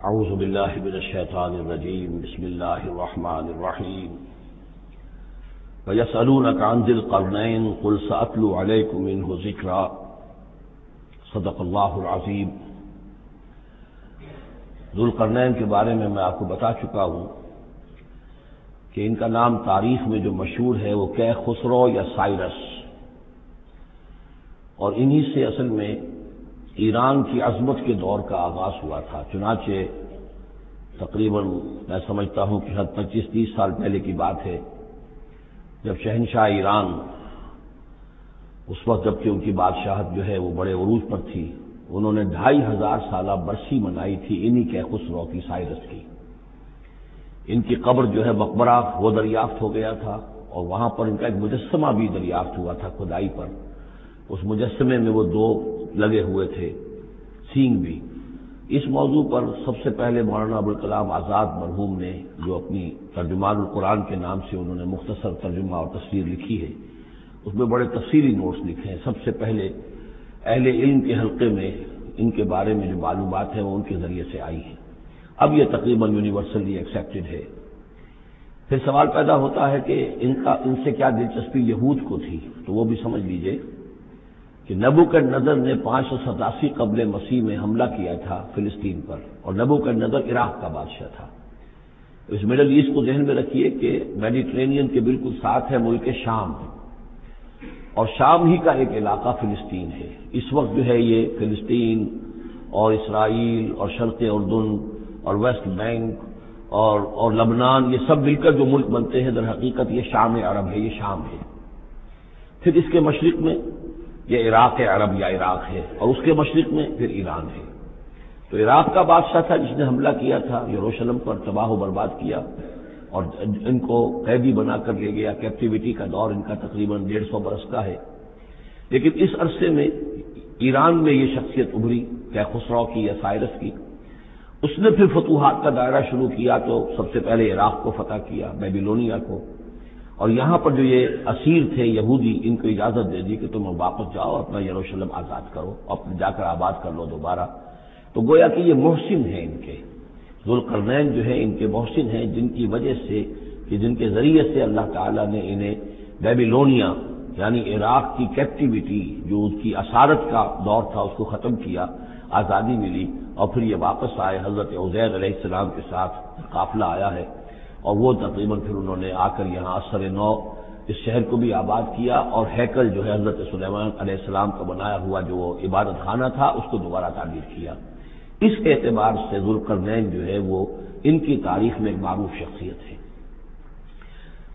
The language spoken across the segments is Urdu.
اعوذ باللہ من الشیطان الرجیم بسم اللہ الرحمن الرحیم وَيَسْأَلُونَكَ عَنْ ذِي الْقَرْنَيْنِ قُلْ سَأَتْلُو عَلَيْكُمْ مِنْهُ ذِكْرًا صدق اللہ العظیم۔ ذو القرنین کے بارے میں آپ کو بتا چکا ہوں کہ ان کا نام تاریخ میں جو مشہور ہے وہ خسرو یا سائرس، اور انہی سے اصل میں ایران کی عظمت کے دور کا آغاز ہوا تھا۔ چنانچہ تقریباً میں سمجھتا ہوں کہ 25-30 سال پہلے کی بات ہے، جب شہنشاہ ایران اس وقت جبکہ ان کی بادشاہت جو ہے وہ بڑے عروج پر تھی، انہوں نے 2500 سالہ برسی منائی تھی انہی کے خسرو کی، سائرس کی۔ ان کی قبر جو ہے مقبرہ وہ دریافت ہو گیا تھا، اور وہاں پر ان کا ایک مجسمہ بھی دریافت ہوا تھا کھدائی پر۔ اس مجسمے میں وہ 2 لگے ہوئے تھے، سینگ بھی۔ اس موضوع پر سب سے پہلے مولانا ابوالکلام آزاد مرحوم نے، جو اپنی ترجمان القرآن کے نام سے انہوں نے مختصر ترجمہ اور تفسیر لکھی ہے، اس میں بڑے تفصیلی نوٹس لکھے ہیں۔ سب سے پہلے اہل علم کے حلقے میں ان کے بارے میں جو معلومات ہیں وہ ان کے ذریعے سے آئی ہیں۔ اب یہ تقریباً یونیورسلی ایکسیپٹڈ ہے۔ پھر سوال پیدا ہوتا ہے کہ ان سے کیا دلچسپی یہود کو تھی، تو وہ بھی سمجھ لیجئے کہ نبوکدنضر نے 587 قبل مسیح میں حملہ کیا تھا فلسطین پر، اور نبوکدنضر عراق کا بادشاہ تھا۔ اس مڈل ایسٹ کو ذہن میں رکھیے کہ میڈیٹرینین کے بالکل ساتھ ہے ملک شام، اور شام ہی کا ایک علاقہ فلسطین ہے۔ اس وقت جو ہے یہ فلسطین اور اسرائیل اور شرق اردن اور ویسٹ بینک اور لبنان، یہ سب مل کر جو ملک بنتے ہیں، در حقیقت یہ شام عرب ہے، یہ شام ہے۔ پھر اس کے مشرق میں یہ عراق عرب یا عراق ہے، اور اس کے مشرق میں پھر ایران ہے۔ تو عراق کا بادشاہ تھا جس نے حملہ کیا تھا، یروشلم پر تباہ و برباد کیا، اور ان کو قیدی بنا کر لے گیا۔ کیپٹیوٹی کا دور ان کا تقریباً 150 برس کا ہے۔ لیکن اس عرصے میں ایران میں یہ شخصیت ابھری، خسرو کی یا سائرس کی۔ اس نے پھر فتوحات کا دائرہ شروع کیا، تو سب سے پہلے عراق کو فتح کیا، بیبیلونیا کو، اور یہاں پر جو یہ اسیر تھے یہودی، ان کو اجازت دے دی کہ تم واپس جاؤ، اپنا یروشلم آزاد کرو، اپنے جا کر آباد کر لو دوبارہ۔ تو گویا کہ یہ محسن ہیں ان کے، ذو القرنین جو ہے ان کے محسن ہیں، جن کی وجہ سے کہ جن کے ذریعے سے اللہ تعالیٰ نے انہیں بیبیلونیا یعنی عراق کی کیپٹیوٹی، جو اس کی اسارت کا دور تھا، اس کو ختم کیا، آزادی ملی، اور پھر یہ واپس آئے۔ حضرت عزیر علیہ السلام کے ساتھ قافلہ آیا ہے، اور وہ تقریباً پھر انہوں نے آ کر یہاں اثر نو اس شہر کو بھی آباد کیا، اور ہیکل جو ہے حضرت سلیمان علیہ السلام کا بنایا ہوا جو وہ عبادت خانہ تھا، اس کو دوبارہ تعمیر کیا۔ اس اعتبار سے ذو القرنین جو ہے وہ ان کی تاریخ میں ایک معروف شخصیت ہے۔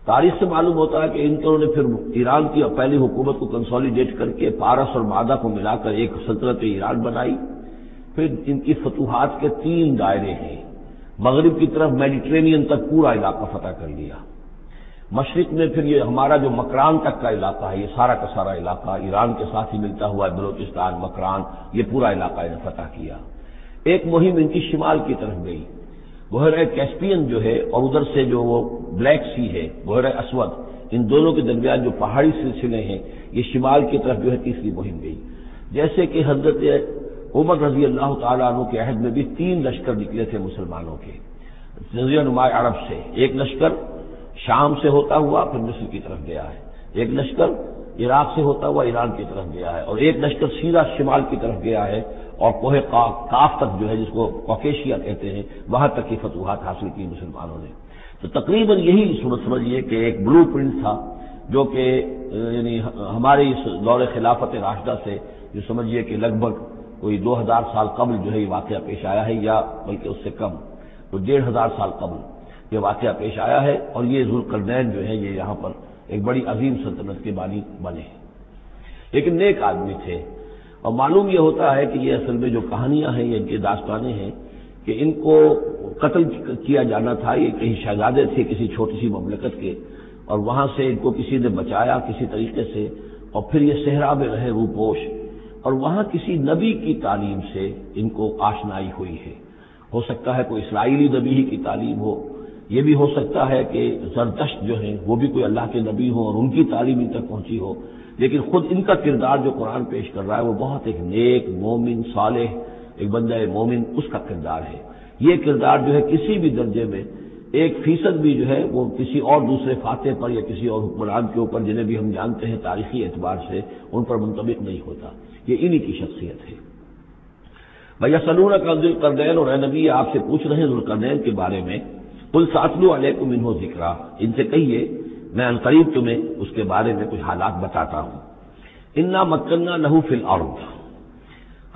تاریخ سے معلوم ہوتا ہے کہ انہوں نے پھر ایران کی پہلی حکومت کو کنسولیڈیٹ کر کے پارس اور مادہ کو ملا کر ایک سلطنت ایران بنائی۔ پھر ان کی فتوحات کے 3 دائرے ہیں۔ مغرب کی طرف میڈیٹرینین تک پورا علاقہ فتح کر لیا۔ مشرق میں پھر یہ ہمارا جو مکران تک کا علاقہ ہے، یہ سارا کا سارا علاقہ ایران کے ساتھ ہی ملتا ہوا ہے، بلوچستان، مکران، یہ پورا علاقہ انہیں فتح کیا۔ ایک مہم ان کی شمال کی طرف گئی، بحیرہ کیسپین جو ہے، اور ادھر سے جو وہ بلیک سی ہے، بحیرہ اسود، ان دونوں کے درمیان جو پہاڑی سلسلے ہیں، یہ شمال کی طرف جو ہے تیسری مہم گئی۔ جیسے کہ حضرت عمر رضی اللہ تعالیٰ عنہ کے عہد میں بھی 3 لشکر نکلے تھے مسلمانوں کے جزیرہ نما عرب سے۔ ایک لشکر شام سے ہوتا ہوا پھر مصر کی طرف گیا ہے، ایک لشکر عراق سے ہوتا ہوا ایران کی طرف گیا ہے، اور ایک لشکر سیدھا شمال کی طرف گیا ہے، اور کوہ کاف تک جو ہے، جس کو کوکیشیا کہتے ہیں، وہاں تک کی فتوحات حاصل کی مسلمانوں نے۔ تو تقریباً یہی سمجھیے کہ ایک بلو پرنٹ تھا، جو کہ یعنی ہمارے اس دور خلافت راشدہ سے جو سمجھیے کہ لگ بھگ کوئی 2000 سال قبل جو ہے یہ واقعہ پیش آیا ہے، یا بلکہ اس سے کم، تو 1500 سال قبل یہ واقعہ پیش آیا ہے، اور یہ ذو القرنین جو ہے یہ یہاں پر ایک بڑی عظیم سلطنت کے بانی بنے ہیں۔ لیکن نیک آدمی تھے، اور معلوم یہ ہوتا ہے کہ یہ اصل میں جو کہانیاں ہیں، یہ ان کی داستانیں ہیں کہ ان کو قتل کیا جانا تھا۔ یہ کہیں شہزادے تھے کسی چھوٹی سی مملکت کے، اور وہاں سے ان کو کسی نے بچایا کسی طریقے سے، اور پھر یہ صحرا میں رہے روپوش، اور وہاں کسی نبی کی تعلیم سے ان کو آشنائی ہوئی ہے۔ ہو سکتا ہے کوئی اسرائیلی نبی ہی کی تعلیم ہو، یہ بھی ہو سکتا ہے کہ زرتشت جو ہیں وہ بھی کوئی اللہ کے نبی ہوں اور ان کی تعلیم ان تک پہنچی ہو، لیکن خود ان کا کردار جو قرآن پیش کر رہا ہے وہ بہت ایک نیک مومن صالح ایک بندہ مومن، اس کا کردار ہے۔ یہ کردار جو ہے کسی بھی درجے میں 1% بھی جو ہے وہ کسی اور دوسرے فاتح پر یا کسی اور حکمران کے اوپر جنہیں بھی ہم جانتے ہیں تاریخی اعتبار سے ان پر منطبق نہیں ہوتا. یہ انہی کی شخصیت ہے. وَيَسْأَلُونَكَ عَنِ ذِي الْقَرْنَيْنِ، اور اے نبی آپ سے پوچھ رہے ہیں ذوالقرنین کے بارے میں. قُلْ سَأَتْلُو عَلَيْكُم مِّنْهُ ذِكْرًا، ان سے کہیے میں عنقریب تمہیں اس کے بارے میں کچھ حالات بتاتا ہوں. اِنَّا مَكَّنَّا لَهُ فِي الْأَرْضِ،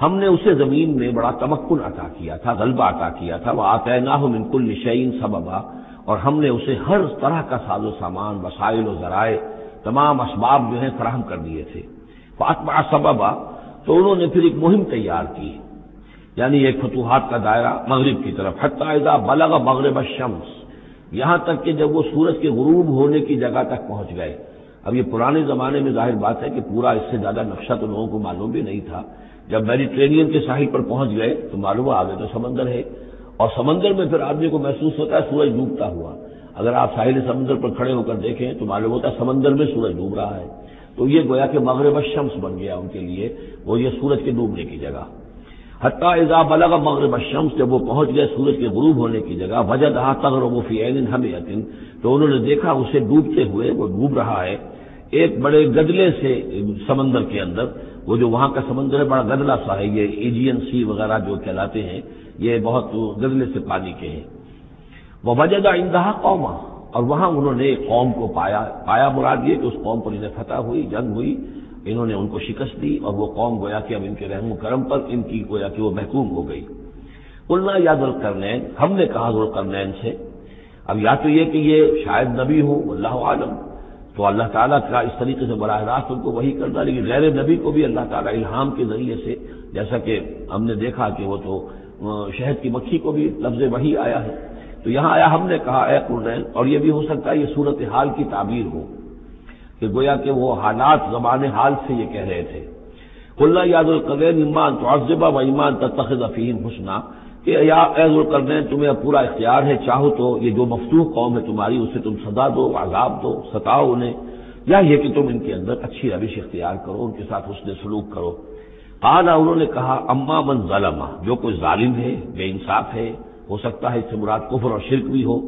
ہم نے اسے زمین میں بڑا تمکن عطا کیا تھا، غلبہ عطا کیا تھا. وَآتَيْنَاهُ مِن كُلِّ شَيْءٍ سَبَبًا، اور ہم نے اسے ہر طرح کا ساز و سامان، وسائل و ذرائع، تمام اسباب جو ہیں فراہم کر دیے تھے. فَأَتْبَعَ سَبَبًا، تو انہوں نے پھر ایک مہم تیار کی، یعنی ایک فتوحات کا دائرہ مغرب کی طرف. حتی اذا بلغ مغرب الشمس، یہاں تک کہ جب وہ سورج کے غروب ہونے کی جگہ تک پہنچ گئے. اب یہ پرانے زمانے میں ظاہر بات ہے کہ پورا اس سے زیادہ نقشہ تو لوگوں کو معلوم بھی نہیں تھا. جب میڈیٹرینین کے ساحل پر پہنچ گئے تو معلوم ہوا آگے تو سمندر ہے، اور سمندر میں پھر آدمی کو محسوس ہوتا ہے سورج ڈوبتا ہوا. اگر آپ ساحل سمندر پر کھڑے ہو کر دیکھیں تو معلوم ہوتا ہے سمندر میں سورج ڈوب رہا ہے. تو یہ گویا کہ مغرب الشمس بن گیا ان کے لیے، وہ یہ سورج کے ڈوبنے کی جگہ. حتی اذا بلغ مغرب الشمس، جب وہ پہنچ گئے سورج کے غروب ہونے کی جگہ. وجدها تغرب في عين حمئة، تو انہوں نے دیکھا اسے ڈوبتے ہوئے، وہ ڈوب رہا ہے ایک بڑے گدلے سے سمندر کے اندر. وہ جو وہاں کا سمندر ہے بڑا گدلا سا ہے، یہ ایجین سی وغیرہ جو کہلاتے ہیں یہ بہت گدلے سے پانی کے ہیں. ووجد عندها قوما، اور وہاں انہوں نے ایک قوم کو پایا مراد یہ کہ اس قوم پر انہیں فتح ہوئی، جنگ ہوئی، انہوں نے ان کو شکست دی، اور وہ قوم گویا کہ اب ان کے رحم و کرم پر ان کی گویا کہ وہ محکوم ہو گئی. قلنا یا ذوالقرنین، ہم نے کہا ذوالقرنین سے. اب یا تو یہ کہ یہ شاید نبی ہو، واللہ عالم، تو اللہ تعالیٰ کا اس طریقے سے براہ راست ان کو وحی کرنا. لیکن غیر نبی کو بھی اللہ تعالیٰ الہام کے ذریعے سے، جیسا کہ ہم نے دیکھا کہ وہ تو شہد کی مکھی کو بھی لفظ وحی آیا ہے. تو یہاں آیا ہم نے کہا اے قرنین، اور یہ بھی ہو سکتا ہے یہ صورتحال کی تعبیر ہو کہ گویا کہ وہ حالات زمان حال سے یہ کہہ رہے تھے. قلنا یا ذوالقرنین اما ان تعذب و اما ان تتخذ فیہم حسنا، کہ یا اے ذوالقرنین تمہیں اب پورا اختیار ہے، چاہو تو یہ جو مفتوح قوم ہے تمہاری اسے تم سزا دو، عذاب دو، ستاؤ انہیں، یا یہ کہ تم ان کے اندر اچھی روش اختیار کرو، ان کے ساتھ حسن سلوک کرو. قال، انہوں نے کہا اما من ظلم، جو کوئی ظالم ہے، بے انصاف ہے، ہو سکتا ہے اس سے مراد کفر اور شرک بھی ہو.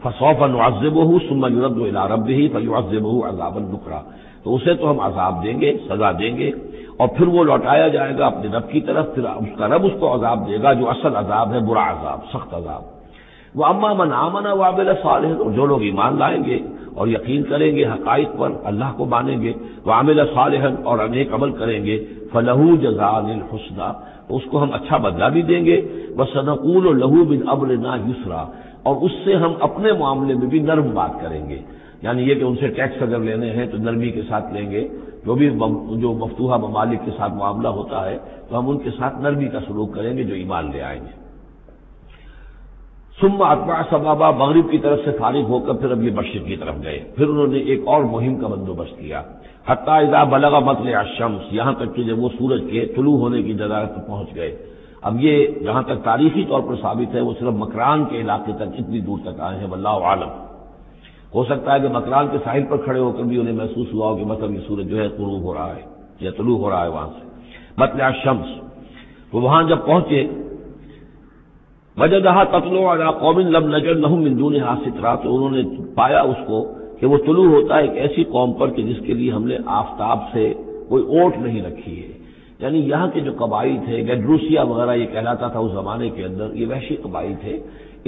فسوف نعذبه ثم يرد الى ربه فيعذبه عذابا نكرا، تو اسے تو ہم عذاب دیں گے، سزا دیں گے، اور پھر وہ لوٹایا جائے گا اپنے رب کی طرف، پھر اس کا رب اس کو عذاب دے گا جو اصل عذاب ہے، برا عذاب، سخت عذاب. واما من آمن وعمل صالحا، اور جو لوگ ایمان لائیں گے اور یقین کریں گے حقائق پر، اللہ کو مانیں گے، وعمل صالحا، اور نیک عمل کریں گے، فلہ جزاء الحسنى، اس کو ہم اچھا بدلہ بھی دیں گے. وسنقول له من امرنا یسرا، اور اس سے ہم اپنے معاملے میں بھی نرم بات کریں گے. یعنی یہ کہ ان سے ٹیکس اگر لینے ہیں تو نرمی کے ساتھ لیں گے، جو بھی جو مفتوحہ ممالک کے ساتھ معاملہ ہوتا ہے تو ہم ان کے ساتھ نرمی کا سلوک کریں گے جو ایمان لے آئیں گے. ثم اتبع سبابا، مغرب کی طرف سے فارغ ہو کر پھر اب یہ مشرق کی طرف گئے. پھر انہوں نے ایک اور مہم کا بندوبست کیا. حتی اذا بلغ مطلع الشمس، یہاں تک کہ جب وہ سورج کے طلوع ہونے کی جگہ تک پہنچ گئے. اب یہ جہاں تک تاریخی طور پر ثابت ہے وہ صرف مکران کے علاقے تک اتنی دور تک آئے ہیں، واللہ عالم. ہو سکتا ہے کہ مکران کے ساحل پر کھڑے ہو کر بھی انہیں محسوس ہوا ہو کہ مطلب یہ سورج جو ہے غروب ہو رہا ہے یا طلوع ہو رہا ہے وہاں سے. مطلع الشمس، تو وہاں جب پہنچے وجدها تطلع على قوم لم نجد لهم من دونها سترا، تو انہوں نے پایا اس کو کہ وہ طلوع ہوتا ہے ایک ایسی قوم پر کہ جس کے لیے ہم نے آفتاب سے کوئی اوٹ نہیں رکھی ہے. یعنی یہاں کے جو قبائل تھے، گیڈروسیا وغیرہ یہ کہلاتا تھا اس زمانے کے اندر، یہ وحشی قبائل تھے،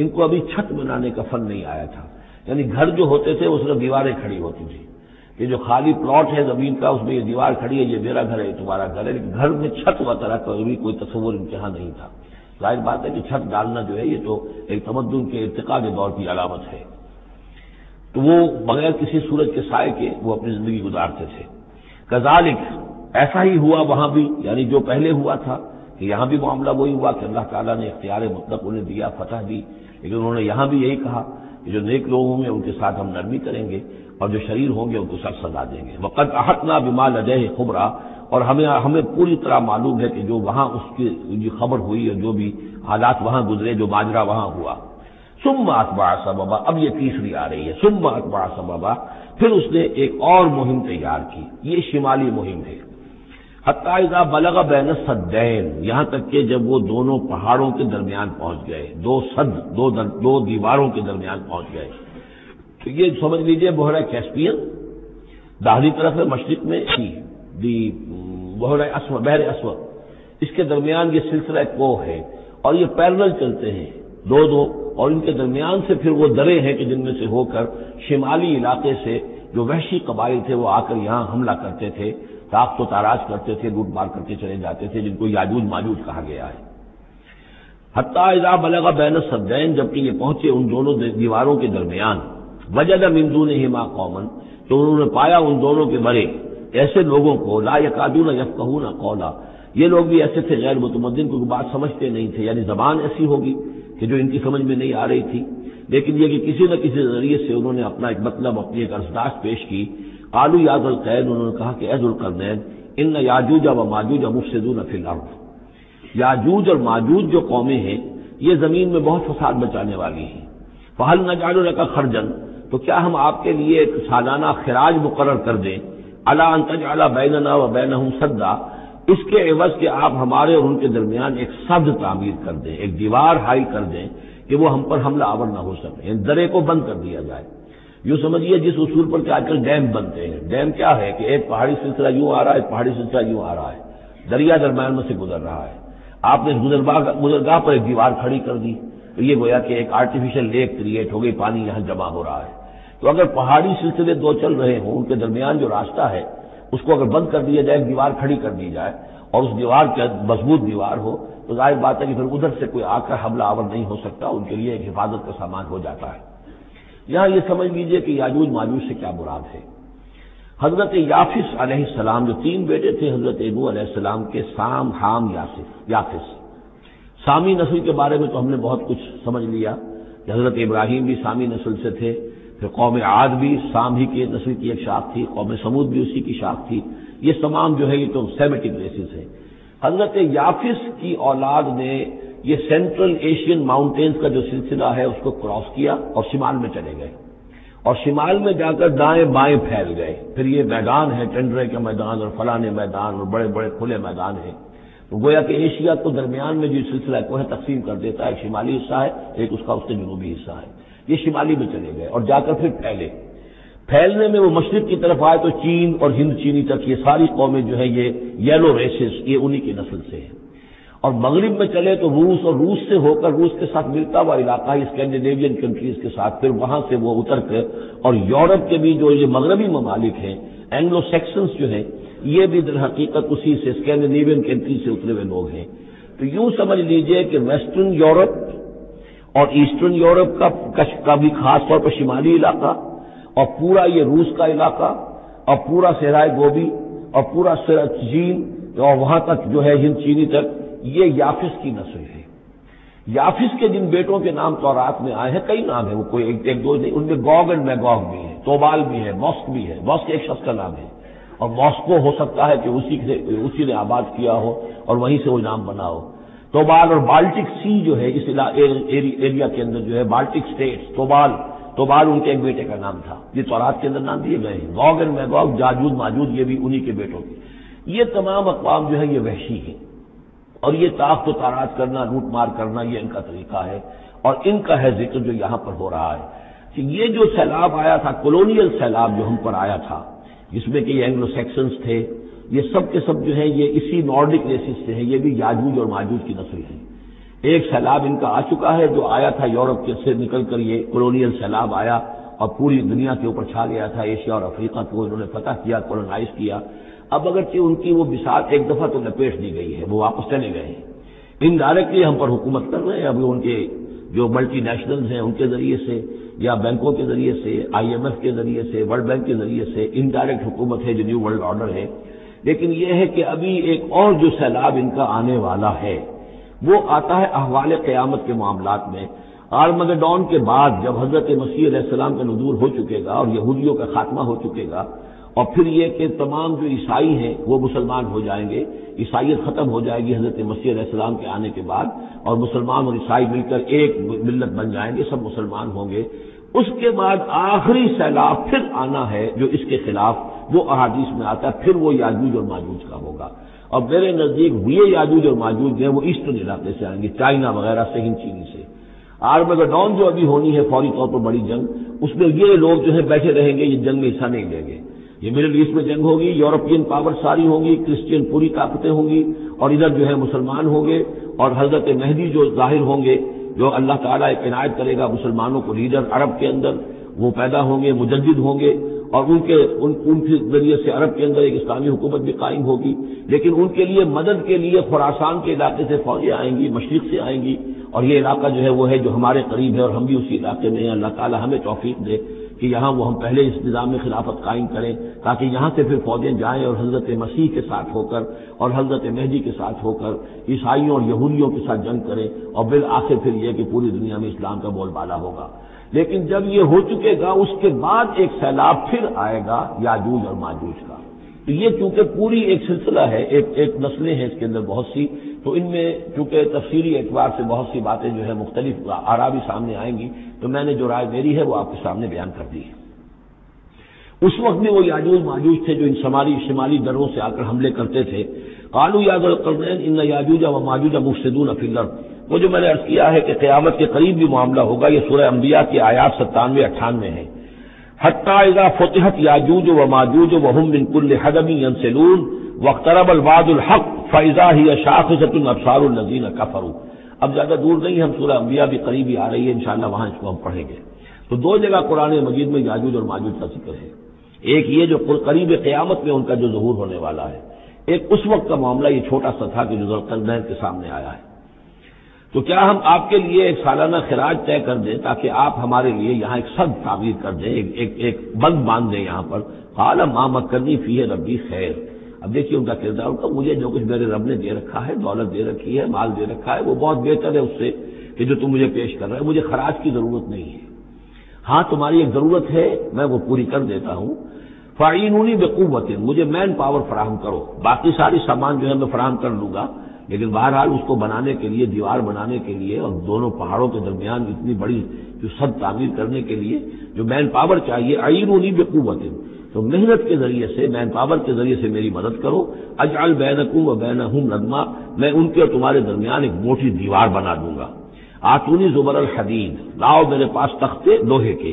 ان کو ابھی چھت بنانے کا فن نہیں آیا تھا. یعنی گھر جو ہوتے تھے وہ صرف دیواریں کھڑی ہوتی تھی. یہ جو خالی پلاٹ ہے زمین کا اس میں یہ دیوار کھڑی ہے، یہ میرا گھر ہے، یہ تمہارا گھر ہے، لیکن گھر میں چھت و طرح کا بھی کوئی تصور امتحان نہیں تھا. ظاہر بات ہے کہ چھت ڈالنا جو ہے یہ تو ایک تمدن کے ارتقاء کے دور کی علامت ہے. تو وہ بغیر کسی سورج کے سائے کے وہ اپنی زندگی گزارتے تھے. کذالک، ایسا ہی ہوا وہاں بھی، یعنی جو پہلے ہوا تھا کہ یہاں بھی معاملہ وہی ہوا کہ اللہ تعالیٰ نے اختیار مطلق انہیں دیا، فتح دی. لیکن انہوں نے یہاں بھی یہی کہا کہ جو نیک لوگ ہوں گے ان کے ساتھ ہم نرمی کریں گے اور جو شریر ہوں گے ان کو سخت سزا دیں گے. وقد احطنا بما لدیہ خبرا، اور ہمیں پوری طرح معلوم ہے کہ جو وہاں اس کی جو خبر ہوئی اور جو بھی حالات وہاں گزرے، جو ماجرا وہاں ہوا. ثم اتبع سببا، اب یہ تیسری آ رہی ہے. ثم اتبع سببا، پھر اس نے ایک اور مہم تیار کی، یہ شمالی مہم ہے. حتی اذا بلغ بین السدین، یہاں تک کہ جب وہ دونوں پہاڑوں کے درمیان پہنچ گئے، دو دیواروں کے درمیان پہنچ گئے. تو یہ سمجھ لیجئے بحیرہ کیسپیئن داہلی طرف ہے، مشرق میں بحیرہ اسود، اس کے درمیان یہ سلسلہ کوہ ہے اور یہ پیرلل چلتے ہیں دو اور ان کے درمیان سے پھر وہ درے ہیں کہ جن میں سے ہو کر شمالی علاقے سے جو وحشی قبائل تھے وہ آ کر یہاں حملہ کرتے تھے، تاخت و تاراج کرتے تھے، لوٹ مار کرتے چلے جاتے تھے، جن کو یاجوج ماجوج کہا گیا ہے. حتی اذا بلغ بین السدین، جبکہ یہ پہنچے ان دونوں دیواروں کے درمیان، وجد من دونہما قوما، تو انہوں نے پایا ان دونوں کے بڑے ایسے لوگوں کو، لا یکادون یفقہون قولا، یہ لوگ بھی ایسے تھے غیر متمدن، کوئی بات سمجھتے نہیں تھے، یعنی زبان ایسی ہوگی کہ جو ان کی سمجھ میں نہیں آ رہی تھی، لیکن یہ کہ کسی نہ کسی ذریعے سے انہوں نے اپنا ایک مطلب، اپنی ایک ارشادات پیش کی. قالوا یا ذا القرنین، انہوں نے کہا کہ اے ذو القرنین، ان یاجوج و ماجوج مفسدون فی الارض، یاجوج اور ماجوج جو قومیں ہیں یہ زمین میں بہت فساد مچانے والی ہیں. فہل نجعل لک خرجا، تو کیا ہم آپ کے لیے ایک سالانہ خراج مقرر کر دیں، الا ان تجعل بیننا و بینہم سدا، اس کے عوض کہ آپ ہمارے اور ان کے درمیان ایک سد تعمیر کر دیں، ایک دیوار حائل کر دیں کہ وہ ہم پر حملہ آور نہ ہو سکے، یعنی درے کو بند کر دیا جائے. یوں سمجھیے جس اصول پر کہ آج کل ڈیم بنتے ہیں، ڈیم کیا ہے کہ ایک پہاڑی سلسلہ یوں آ رہا ہے، ایک پہاڑی سلسلہ یوں آ رہا ہے، دریا درمیان میں سے گزر رہا ہے، آپ نے گزرگاہ پر ایک دیوار کھڑی کر دی تو یہ گویا کہ ایک آرٹیفیشل لیک کریٹ ہو گئی، پانی یہاں جمع ہو رہا ہے. تو اگر پہاڑی سلسلے دو چل رہے ہوں، ان کے درمیان جو راستہ ہے اس کو اگر بند کر دیا جائے، ایک دیوار کھڑی کر دی جائے اور اس دیوار کے مضبوط دیوار ہو، تو ظاہر بات ہے کہ پھر ادھر سے کوئی آ کر حملہ آور نہیں ہو سکتا، ان کے لیے ایک حفاظت کا سامان ہو جاتا ہے. یہاں یہ سمجھ لیجئے کہ یاجوج ماجوج سے کیا مراد ہے. حضرت یافس علیہ السلام، جو تین بیٹے تھے حضرت نوح علیہ السلام کے، سام، حام، یافس. سامی نسل کے بارے میں تو ہم نے بہت کچھ سمجھ لیا کہ حضرت ابراہیم بھی سامی نسل سے تھے، پھر قوم عاد بھی سام ہی کی نسل کی ایک شاخ تھی، قوم سمود بھی اسی کی شاخ تھی. یہ تمام جو ہے یہ تو سیمیٹک ریسز ہیں. حضرت یافس کی اولاد نے یہ سینٹرل ایشین ماؤنٹینز کا جو سلسلہ ہے اس کو کراس کیا اور شمال میں چلے گئے، اور شمال میں جا کر دائیں بائیں پھیل گئے. پھر یہ میدان ہے، ٹنڈرے کے میدان اور فلانے میدان اور بڑے بڑے کھلے میدان ہیں. تو گویا کہ ایشیا کو درمیان میں جو سلسلہ کو ہے تقسیم کر دیتا ہے، ایک شمالی حصہ ہے، ایک اس کا اس سے جنوبی حصہ ہے. یہ شمالی میں چلے گئے اور جا کر پھر پھیلنے میں وہ مشرق کی طرف آئے تو چین اور ہند چینی تک یہ ساری قومیں جو ہے یہ یلو ریسز، یہ انہی کی نسل سے ہیں. اور مغرب میں چلے تو روس، اور روس سے ہو کر روس کے ساتھ ملتا ہوا علاقہ ہے اسکینڈینیوین کنٹریز کے ساتھ، پھر وہاں سے وہ اتر کر اور یورپ کے بھی جو یہ مغربی ممالک ہیں، اینگلو سیکسنز جو ہیں، یہ بھی در حقیقت اسی سے اسکینڈینیوین کنٹریز سے اترے ہوئے لوگ ہیں. تو یوں سمجھ لیجئے کہ ویسٹرن یورپ اور ایسٹرن یورپ کا بھی خاص طور پر شمالی علاقہ، اور پورا یہ روس کا علاقہ، اور پورا صحرائے گوبی، اور پورا چین، اور وہاں تک جو ہے ہند چینی تک، یہ یافس کی نسل ہے. یافس کے جن بیٹوں کے نام تورات میں آئے ہیں، کئی نام ہیں، وہ کوئی ایک دو نہیں، ان میں گوگ اینڈ میگوگ بھی ہے، توبال بھی ہے، موسک بھی ہے. موسک ایک شخص کا نام ہے، اور ماسکو ہو سکتا ہے کہ اسی نے آباد کیا ہو اور وہیں سے وہ نام بنا ہو. توبال اور بالٹک سی جو ہے اس ایریا کے اندر جو ہے بالٹک سٹیٹس، توبال ان کے ایک بیٹے کا نام تھا. یہ تورات کے اندر نام دیے گئے ہیں. گوگ اینڈ میگوگ، جاجوج ماجوج، یہ بھی انہی کے بیٹوں کے. یہ تمام اقوام جو ہے یہ وحشی ہیں، اور یہ تاخت و تاراج کرنا، لوٹ مار کرنا، یہ ان کا طریقہ ہے. اور ان کا ہے ذکر جو یہاں پر ہو رہا ہے کہ یہ جو سیلاب آیا تھا، کولونیل سیلاب جو ہم پر آیا تھا، جس میں کہ یہ اینگلو سیکسنز تھے، یہ سب کے سب جو ہیں یہ اسی نارڈک ریسز سے ہیں. یہ بھی یاجوج اور ماجوج کی نسل ہے. ایک سیلاب ان کا آ چکا ہے جو آیا تھا یورپ کے سے نکل کر، یہ کولونیل سیلاب آیا اور پوری دنیا کے اوپر چھا گیا تھا. ایشیا اور افریقہ کو انہوں نے فتح کیا، کولونائز کیا. اب اگرچہ ان کی وہ بساط ایک دفعہ تو لپیٹ دی گئی ہے، وہ واپس چلے گئے ہیں. انڈائریکٹلی ہم پر حکومت کر رہے ہیں. ابھی ان کے جو ملٹی نیشنلز ہیں ان کے ذریعے سے، یا بینکوں کے ذریعے سے، IMF کے ذریعے سے، ورلڈ بینک کے ذریعے سے انڈائریکٹ حکومت ہے جو نیو ورلڈ آرڈر ہے. لیکن یہ ہے کہ ابھی ایک اور جو سیلاب ان کا آنے والا ہے وہ آتا ہے احوال قیامت کے معاملات میں. آرمگڈون کے بعد جب حضرت مسیح علیہ السلام کا نزول ہو چکے گا اور یہودیوں کا خاتمہ ہو چکے گا، اور پھر یہ کہ تمام جو عیسائی ہیں وہ مسلمان ہو جائیں گے، عیسائیت ختم ہو جائے گی حضرت مسیح علیہ السلام کے آنے کے بعد، اور مسلمان اور عیسائی مل کر ایک ملت بن جائیں گے، سب مسلمان ہوں گے. اس کے بعد آخری سیلاب پھر آنا ہے جو اس کے خلاف، وہ احادیث میں آتا ہے، پھر وہ یاجوج اور ماجوج کا ہوگا. اور میرے نزدیک یہ یاجوج اور ماجوج جو ہے وہ ایسٹرن علاقے سے آئیں گے، چائنا وغیرہ سے، ہند چینی سے۔ آرمگڈون جو ابھی ہونی ہے فوری طور پر بڑی جنگ، اس میں یہ لوگ جو ہے بیٹھے رہیں گے، یہ جنگ میں حصہ نہیں لیں گے۔ یہ مڈل ایسٹ میں جنگ ہوگی، یورپین پاور ساری ہوں گی، کرسچین پوری طاقتیں ہوں گی، اور ادھر جو ہے مسلمان ہوں گے، اور حضرت مہدی جو ظاہر ہوں گے، جو اللہ تعالیٰ ایک عنایت کرے گا مسلمانوں کو لیڈر عرب کے اندر، وہ پیدا ہوں گے، مجدد ہوں گے، اور ان کے ذریعے سے عرب کے اندر ایک اسلامی حکومت بھی قائم ہوگی۔ لیکن ان کے لیے مدد کے لیے خراسان کے علاقے سے فوجیں آئیں گی، مشرق سے آئیں گی، اور یہ علاقہ جو ہے وہ ہے جو ہمارے قریب ہے، اور ہم بھی اسی علاقے میں ہیں۔ اللہ تعالیٰ ہمیں توفیق دے کہ یہاں وہ ہم پہلے اس نظام میں خلافت قائم کریں، تاکہ یہاں سے پھر فوجیں جائیں اور حضرت مسیح کے ساتھ ہو کر اور حضرت مہدی کے ساتھ ہو کر عیسائیوں اور یہودیوں کے ساتھ جنگ کریں، اور بالآخر پھر یہ کہ پوری دنیا میں اسلام کا بول بالا ہوگا۔ لیکن جب یہ ہو چکے گا، اس کے بعد ایک سیلاب پھر آئے گا یاجوج اور ماجوج کا۔ تو یہ چونکہ پوری ایک سلسلہ ہے، ایک نسلیں ہیں اس کے اندر بہت سی، تو ان میں چونکہ تفصیلی اعتبار سے بہت سی باتیں جو ہے مختلف آراء بھی سامنے آئیں گی، تو میں نے جو رائے میری ہے وہ آپ کے سامنے بیان کر دی ہے۔ اس وقت بھی وہ یاجوج ماجوج تھے جو ان شمالی دروں سے آ کر حملے کرتے تھے۔ قالوا یا ذا القرنین ان یاجوج و ماجوج مفسدون فی الارض، وہ جو میں نے عرض کیا ہے کہ قیامت کے قریب بھی معاملہ ہوگا، یہ سورہ انبیاء کی آیات 97-98 ہے۔ حتی اذا فتحت یاجوج و ماجوج وهم من كل حدب ينسلون واقترب الوعد الحق فاذا هي شاخصة ابصار الذين كفروا۔ اب زیادہ دور نہیں، ہم سورہ انبیاء بھی قریب ہی آ رہی ہے، انشاءاللہ وہاں اس کو ہم پڑھیں گے۔ تو دو جگہ قرآن مجید میں یاجوج اور ماجوج کا ذکر ہے، ایک یہ جو قریب قیامت میں ان کا جو ظہور ہونے والا ہے، ایک اس وقت کا معاملہ یہ چھوٹا سا تھا کہ جو ذوالقرنین کے سامنے آیا ہے۔ تو کیا ہم آپ کے لیے ایک سالانہ خراج طے کر دیں تاکہ آپ ہمارے لیے یہاں ایک سد تعمیر کر دیں، ایک بند باندھ دیں یہاں پر؟ قال ما مکنی فیہ ربی خیر۔ اب دیکھیے ان کا کردار، ان کا مجھے جو کچھ میرے رب نے دے رکھا ہے، دولت دے رکھی ہے، مال دے رکھا ہے، وہ بہت بہتر ہے اس سے کہ جو تم مجھے پیش کر رہے ہو، مجھے خراج کی ضرورت نہیں ہے۔ ہاں تمہاری ایک ضرورت ہے، میں وہ پوری کر دیتا ہوں۔ فاعینونی بقوت، مجھے مین پاور فراہم کرو، باقی ساری سامان جو ہے میں فراہم کر لوں گا، لیکن بہرحال اس کو بنانے کے لیے، دیوار بنانے کے لیے اور دونوں پہاڑوں کے درمیان اتنی بڑی جو سد تعمیر کرنے کے لیے جو مین پاور چاہیے، اعینونی بقوت، تو محنت کے ذریعے سے، مین پاور کے ذریعے سے میری مدد کرو۔ اجعل بینکم و بینہم ردما، میں ان کے اور تمہارے درمیان ایک موٹی دیوار بنا دوں گا۔ آتونی زبر الحدید، لاؤ میرے پاس تختے لوہے کے۔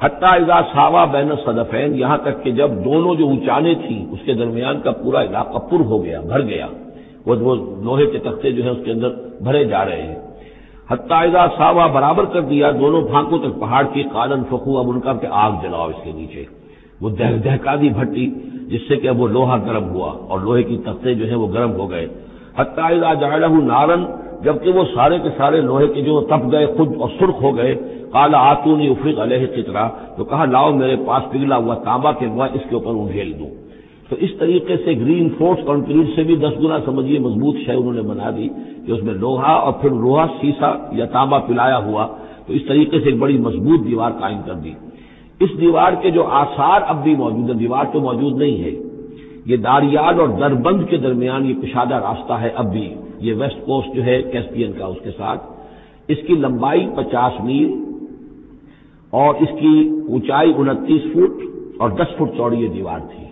حتی اذا ساوا بین الصدفین، یہاں تک کہ جب دونوں جو اونچانے تھیں اس کے درمیان کا پورا علاقہ پر ہو گیا، بھر گیا، وہ لوہے کے تختے جو ہیں اس کے اندر بھرے جا رہے ہیں۔ حتی اذا ساوا، برابر کر دیا دونوں پھانکوں تک پہاڑ کی، قال انفخوا، اب ان کا کہ آگ جلاؤ اس کے نیچے، وہ دہکا دی بھٹی جس سے کہ اب وہ لوہا گرم ہوا اور لوہے کی تختے جو ہیں وہ گرم ہو گئے۔ حتی اذا جعلہ نارا، جبکہ وہ سارے کے سارے لوہے کے جو تپ گئے خود اور سرخ ہو گئے۔ قال آتونی افرغ علیہ قطرہ، تو کہا لاؤ میرے پاس پگھلا ہوا تانبا کے لوا، اس کے اوپر انڈھیل دوں۔ تو اس طریقے سے گرین فورس کنکریٹ سے بھی 10 گنا سمجھیے مضبوط شے انہوں نے بنا دی کہ اس میں لوہا اور پھر لوہا سیسا یا تانبا پلایا ہوا، تو اس طریقے سے ایک بڑی مضبوط دیوار قائم کر دی۔ اس دیوار کے جو آثار اب بھی موجود ہیں، دیوار تو موجود نہیں ہے، یہ داریال اور دربند کے درمیان یہ کشادہ راستہ ہے اب بھی، یہ ویسٹ کوسٹ جو ہے کیسپین کا، اس کے ساتھ اس کی لمبائی 50 میل اور اس کی اونچائی 29 فٹ اور 10 فٹ چوڑی یہ دیوار تھی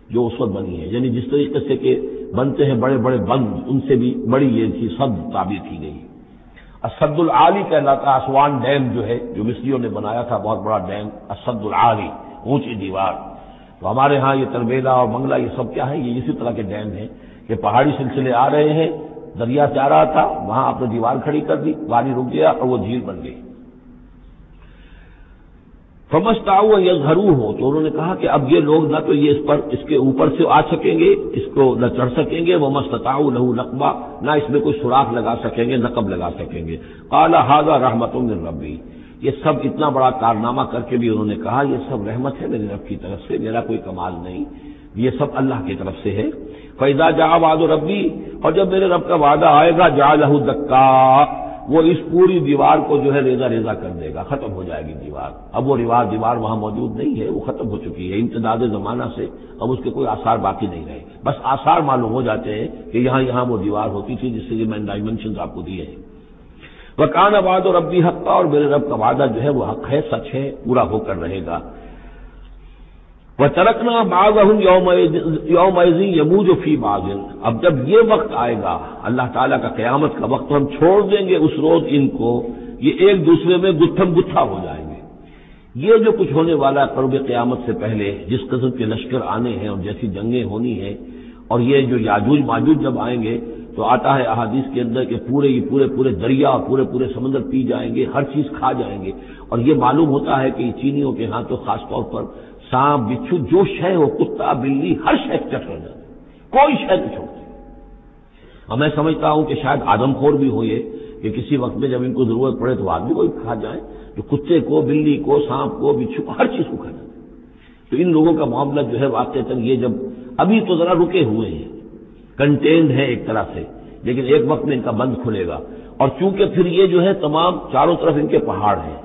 جو اس وقت بنی ہے۔ یعنی جس طریقے سے کہ بنتے ہیں بڑے بڑے بند، ان سے بھی بڑی یہ تھی سد تعبیر کی گئی۔ السد العالی کہلاتا اسوان ڈیم جو ہے، جو مصریوں نے بنایا تھا، بہت بڑا ڈیم، السد العالی، اونچی دیوار۔ تو ہمارے ہاں یہ تربیلا اور منگلا یہ سب کیا ہے، یہ اسی طرح کے ڈیم ہیں کہ پہاڑی سلسلے آ رہے ہیں، دریا سے آ رہا تھا، وہاں آپ نے دیوار کھڑی کر دی، پانی رک گیا اور وہ جھیل بن گئی۔ فمستطاعوا ان یظہروہ، تو انہوں نے کہا کہ اب یہ لوگ نہ تو یہ اس کے اوپر سے آ سکیں گے، اس کو نہ چڑھ سکیں گے، وما استطاعوا لہ نقبا، نہ اس میں کوئی سوراخ لگا سکیں گے، نقب لگا سکیں گے۔ قال ھذا رحمۃ من ربی، یہ سب اتنا بڑا کارنامہ کر کے بھی انہوں نے کہا یہ سب رحمت ہے میرے رب کی طرف سے، میرا کوئی کمال نہیں، یہ سب اللہ کی طرف سے ہے۔ فاذا جاء وعد ربی، اور جب میرے رب کا وعدہ آئے گا، جعلہ دکا، وہ اس پوری دیوار کو جو ہے ریزہ ریزہ کر دے گا، ختم ہو جائے گی دیوار۔ اب وہ دیوار وہاں موجود نہیں ہے، وہ ختم ہو چکی ہے امتداد زمانہ سے، اب اس کے کوئی آثار باقی نہیں رہے، بس آثار معلوم ہو جاتے ہیں کہ یہاں وہ دیوار ہوتی تھی جس سے یہ میں نے ڈائمنشنز آپ کو دیے ہیں۔ وَكَانَ وَعْدُ رَبِّي حَقًّا، اور میرے رب کا وعدہ جو ہے وہ حق ہے، سچ ہے، پورا ہو کر رہے گا۔ وَتَرَكْنَا بَعْضَهُمْ يَوْمَئِذٍ يَمُوجُ فِي بَعْضٍ، اب جب یہ وقت آئے گا اللہ تعالیٰ کا قیامت کا وقت، تو ہم چھوڑ دیں گے اس روز ان کو، یہ ایک دوسرے میں گتھم گتھا ہو جائیں گے۔ یہ جو کچھ ہونے والا قرب قیامت سے پہلے جس قسم کے لشکر آنے ہیں اور جیسی جنگیں ہونی ہیں، اور یہ جو یاجوج ماجوج جب آئیں گے تو آتا ہے احادیث کے اندر کہ پورے دریا اور پورے سمندر پی جائیں گے، ہر چیز کھا جائیں گے، اور یہ معلوم ہوتا ہے کہ چینیوں کے ہاں تو خاص طور پر سانپ بچھو جو شے ہو، کتا بلی، ہر شے چٹ کر جاتے، کوئی شے نہیں چھوڑتے۔ اور میں سمجھتا ہوں کہ شاید آدم خور بھی ہو یہ کہ کسی وقت میں جب ان کو ضرورت پڑے تو آدمی کو بھی کھا جائیں، جو کتے کو، بلی کو، سانپ کو، بچھو کو، ہر چیز کو کھا جاتے۔ تو ان لوگوں کا معاملہ جو ہے واقعتاً یہ جب ابھی تو ذرا رکے ہوئے ہیں، کنٹینڈ ہے ایک طرح سے، لیکن ایک وقت میں ان کا بند کھلے گا۔ اور چونکہ پھر یہ جو ہے تمام چاروں طرف ان کے پہاڑ ہیں،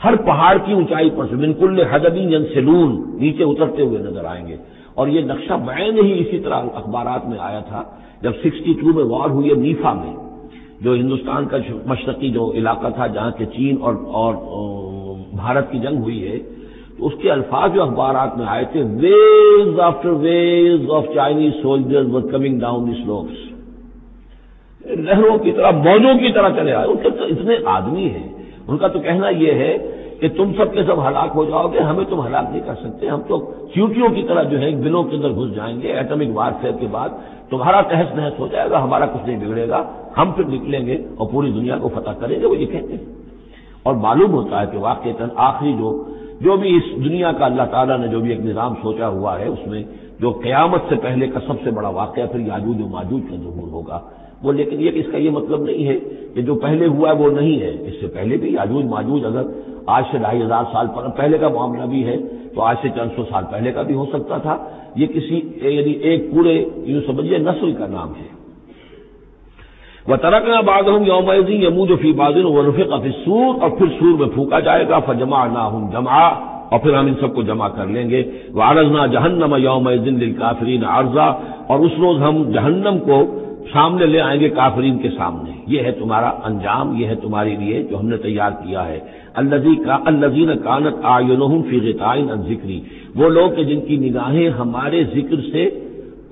ہر پہاڑ کی اونچائی پر سے من کل حدب ینسلون نیچے اترتے ہوئے نظر آئیں گے۔ اور یہ نقشہ بعین ہی اسی طرح اخبارات میں آیا تھا جب 62 میں وار ہوئی ہے نیفا میں، جو ہندوستان کا مشرقی جو علاقہ تھا جہاں کے چین اور بھارت کی جنگ ہوئی ہے، تو اس کے الفاظ جو اخبارات میں آئے تھے، waves after waves of Chinese soldiers were coming down the slopes, لہروں کی طرح، موجوں کی طرح چلے آئے۔ ان کے تو اتنے آدمی ہیں، ان کا تو کہنا یہ ہے کہ تم سب کے سب ہلاک ہو جاؤ گے، ہمیں تم ہلاک نہیں کر سکتے، ہم تو چیونٹیوں کی طرح جو ہے بلوں کے اندر گھس جائیں گے، ایٹمک وارفیئر کے بعد تمہارا تہس نہس ہو جائے گا، ہمارا کچھ نہیں بگڑے گا، ہم پھر نکلیں گے اور پوری دنیا کو فتح کریں گے، وہ یہ کہتے ہیں۔ اور معلوم ہوتا ہے کہ واقعتاً آخری جو بھی اس دنیا کا اللہ تعالیٰ نے جو بھی ایک نظام سوچا ہوا ہے، اس میں جو قیامت سے پہلے کا سب سے بڑا واقعہ پھر یاجوج و ماجوج کا ظہور ہوگا وہ، لیکن یہ اس کا یہ مطلب نہیں ہے کہ جو پہلے ہوا ہے وہ نہیں ہے، اس سے پہلے بھی یاجوج ماجوج اگر آج سے 2500 سال پہلے کا معاملہ بھی ہے تو آج سے 400 سال پہلے کا بھی ہو سکتا تھا۔ یہ کسی یعنی ایک پورے یوں سمجھیے نسل کا نام ہے۔ وَتَرَكْنَا بَعْضَهُمْ يَوْمَئِذٍ يَمُوجُ فِي بَعْضٍ وَنُفِخَ فِي الصُّورِ، اور پھر سور میں پھونکا جائے گا، فَجَمَعْنَاهُمْ جَمْعًا، اور پھر ہم ان سب کو جمع کر لیں گے۔ وَعَرَضْنَا جَهَنَّمَ يَوْمَئِذٍ لِلْكَافِرِينَ عَرْضًا، اور اس روز ہم جہنم کو سامنے لے آئیں گے کافرین کے سامنے۔ یہ ہے تمہارا انجام، یہ ہے تمہارے لیے جو ہم نے تیار کیا ہے۔ الذین کانت اعینہم فی غطاء عن ذکری، وہ لوگ کہ جن کی نگاہیں ہمارے ذکر سے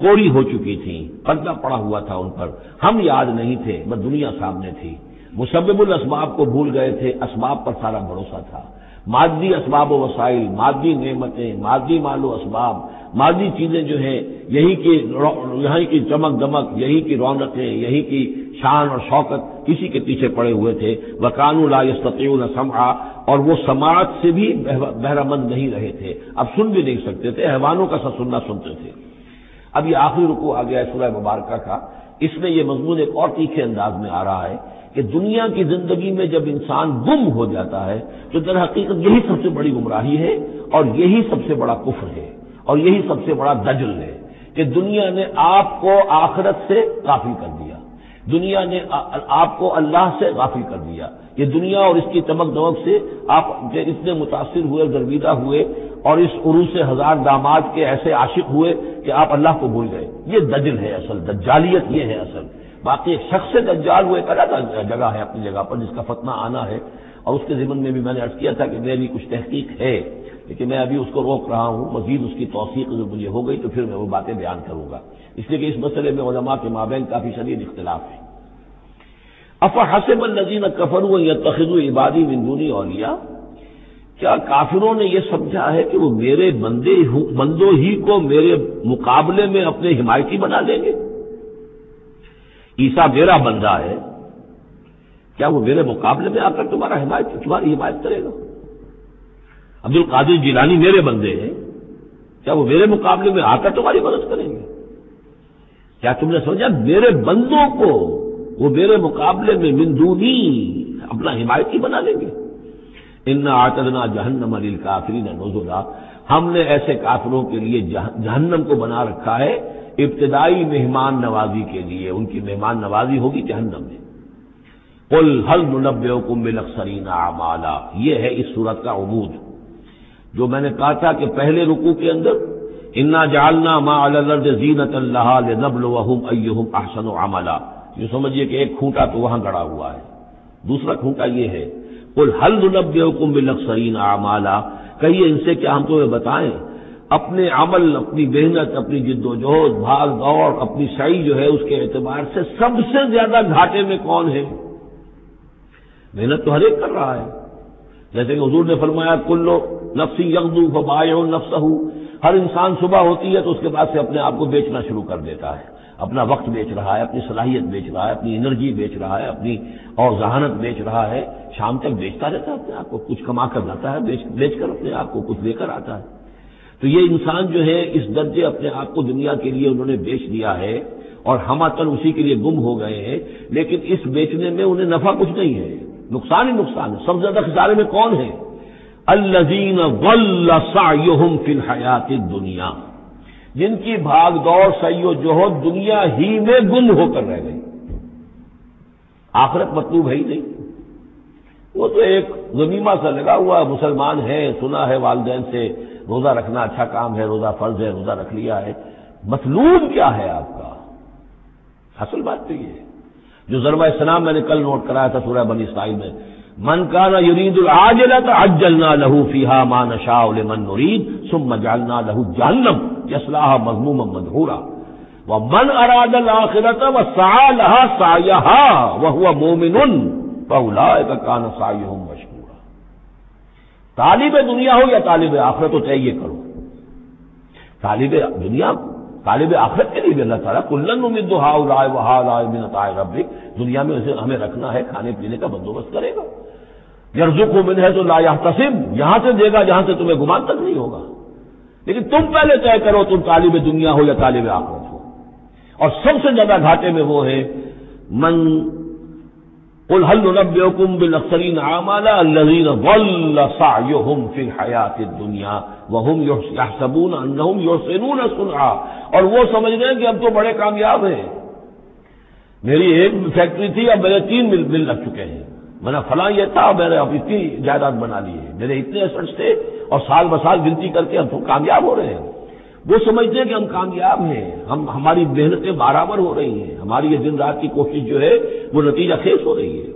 کوری ہو چکی تھیں، پردہ پڑا ہوا تھا ان پر، ہم یاد نہیں تھے، بس دنیا سامنے تھی، مسبب الاسباب کو بھول گئے تھے، اسباب پر سارا بھروسہ تھا، مادی اسباب و وسائل، مادی نعمتیں، مادی مال و اسباب، مادی چیزیں جو ہیں، یہی کی چمک دمک، یہی کی رونقیں، یہی کی شان اور شوکت، اسی کے پیچھے پڑے ہوئے تھے۔ وَكَانُوا لَا يَسْتَطِيعُونَ سَمْعًا، اور وہ سماعت سے بھی بہرہ مند نہیں رہے تھے، اب سن بھی نہیں سکتے تھے، حیوانوں کا سا سننا سنتے تھے۔ اب یہ آخری رکوع آ گیا ہے سورہ مبارکہ کا، اس میں یہ مضمون ایک اور تیکھے انداز میں آ رہا ہے کہ دنیا کی زندگی میں جب انسان گم ہو جاتا ہے تو در حقیقت یہی سب سے بڑی گمراہی ہے، اور یہی سب سے بڑا کفر ہے، اور یہی سب سے بڑا دجل ہے کہ دنیا نے آپ کو آخرت سے غافل کر دیا، دنیا نے آپ کو اللہ سے غافل کر دیا۔ یہ دنیا اور اس کی چمک دمک سے آپ اتنے متاثر ہوئے، گرویدہ ہوئے، اور اس عروس ہزار داماد کے ایسے عاشق ہوئے کہ آپ اللہ کو بھول گئے۔ یہ دجل ہے اصل، دجالیت یہ ہے اصل۔ باقی ایک شخص سے دجال ہوئے ایک الگ جگہ ہے اپنی جگہ پر، جس کا فتنہ آنا ہے، اور اس کے ضمن میں بھی میں نے عرض کیا تھا کہ میری کچھ تحقیق ہے، لیکن میں ابھی اس کو روک رہا ہوں، مزید اس کی توثیق جو مجھے ہو گئی تو پھر میں وہ باتیں بیان کروں گا، اس لیے کہ اس مسئلے میں علماء کے مابین کافی شدید اختلاف ہے۔ افحسب الذین کفروا ان یتخذوا عبادی من دونی اولیاء، کیا کافروں نے یہ سمجھا ہے کہ وہ میرے بندوں ہی کو میرے مقابلے میں اپنے حمایتی بنا لیں گے؟ عیسیٰ میرا بندہ ہے، کیا وہ میرے مقابلے میں آ کر تمہاری حمایت کرے گا؟ عبد القادر جیلانی میرے بندے ہیں، کیا وہ میرے مقابلے میں آ کر تمہاری مدد کریں گے؟ کیا تم نے سمجھا میرے بندوں کو وہ میرے مقابلے میں من دونی اپنا حمایتی بنا لیں گے؟ انا اعتدنا جہنم للکافرین نزلا، ہم نے ایسے کافروں کے لیے جہنم کو بنا رکھا ہے ابتدائی مہمان نوازی کے لیے، ان کی مہمان نوازی ہوگی جہنم میں۔ قل هل ننبئکم بالاخسرین اعمالا، یہ ہے اس صورت کا عمود جو میں نے کہا تھا کہ پہلے رکوع کے اندر انا جعلنا ما علی الارض زینۃ لها لنبلوہم ایہم احسن عملا، یہ سمجھیے کہ ایک کھوٹا تو وہاں گڑا ہوا ہے، دوسرا کھوٹا یہ ہے قل هل ننبئکم بالاخسرین اعمالا، کہیے ان سے کیا ہم تمہیں بتائیں اپنے عمل، اپنی محنت، اپنی جد و جہد، بھاگ دوڑ، اپنی سعی جو ہے اس کے اعتبار سے سب سے زیادہ گھاٹے میں کون ہے؟ محنت تو ہر ایک کر رہا ہے، جیسے کہ حضور نے فرمایا کلو نفسی یغدو فبائع نفسہ، ہر انسان صبح ہوتی ہے تو اس کے بعد سے اپنے آپ کو بیچنا شروع کر دیتا ہے، اپنا وقت بیچ رہا ہے، اپنی صلاحیت بیچ رہا ہے، اپنی انرجی بیچ رہا ہے، اپنی اور ذہانت بیچ رہا ہے، شام تک بیچتا رہتا ہے اپنے آپ کو، کچھ کما کر لاتا ہے، بیچ کر اپنے آپ کو کچھ لے کر آتا ہے۔ تو یہ انسان جو ہے اس درجے اپنے آپ کو دنیا کے لیے انہوں نے بیچ دیا ہے اور ہماتن اسی کے لیے گم ہو گئے ہیں، لیکن اس بیچنے میں انہیں نفع کچھ نہیں ہے، نقصان ہی نقصان ہے۔ سب سے زیادہ خسارے میں کون ہے؟ الذین ضل سعیہم فی الحیات الدنیا، جن کی بھاگ دوڑ، سعی و جہد دنیا ہی میں گم ہو کر رہ گئی، آخرت مطلوب ہے ہی نہیں۔ وہ تو ایک غنیمہ سا لگا ہوا مسلمان ہے، سنا ہے والدین سے روزہ رکھنا اچھا کام ہے، روزہ فرض ہے، روزہ رکھ لیا ہے، مطلوب کیا ہے آپ کا؟ اصل بات تو یہ ہے جو ضربہ سلام میں نے کل نوٹ کرایا تھا سورہ بنی اسرائیل میں، من کان یرید العاجلۃ عجلنا له فیہا ما نشاء لمن نرید ثم جعلنا له جہنم یصلاها مذموما مدحورا ومن اراد الاخرۃ وسعى لها سعیها وهو مؤمن فاولئک کان سعیهم مشکورا۔ طالب دنیا ہو یا طالب آخرت، تو طے کرو، طالب دنیا طالب آخرت کے لیے بھی اللہ تعالیٰ کلن نمد ہؤلاء وہؤلاء من عطاء ربک، دنیا میں اسے ہمیں رکھنا ہے، کھانے پینے کا بندوبست کرے گا۔ یرزق من حیث لا یحتسب، یہاں سے دے گا جہاں سے تمہیں گمان تک نہیں ہوگا، لیکن تم پہلے طے کرو تم طالب دنیا ہو یا طالب آخرت ہو۔ اور سب سے زیادہ گھاٹے میں وہ ہے من قل هل ننبئكم بالاخسرین اعمالا الذین ضل سعیهم فی الحیات الدنیا وهم یحسبون انهم یحسنون صنعا، اور وہ سمجھ رہے ہیں کہ اب تو بڑے کامیاب ہیں، میری ایک فیکٹری تھی اب میرے 3 مل لگ چکے ہیں، میں نے فلاں یہ تھا میں نے اب اتنی جائیداد بنا لی ہے، میرے اتنے ایسٹس تھے اور سال بسال گنتی کر کے ہم تو کامیاب ہو رہے ہیں۔ وہ سمجھتے ہیں کہ ہم کامیاب ہیں، ہماری محنتیں برابر ہو رہی ہیں، ہماری یہ دن رات کی کوشش جو ہے وہ نتیجہ خیز ہو رہی ہے۔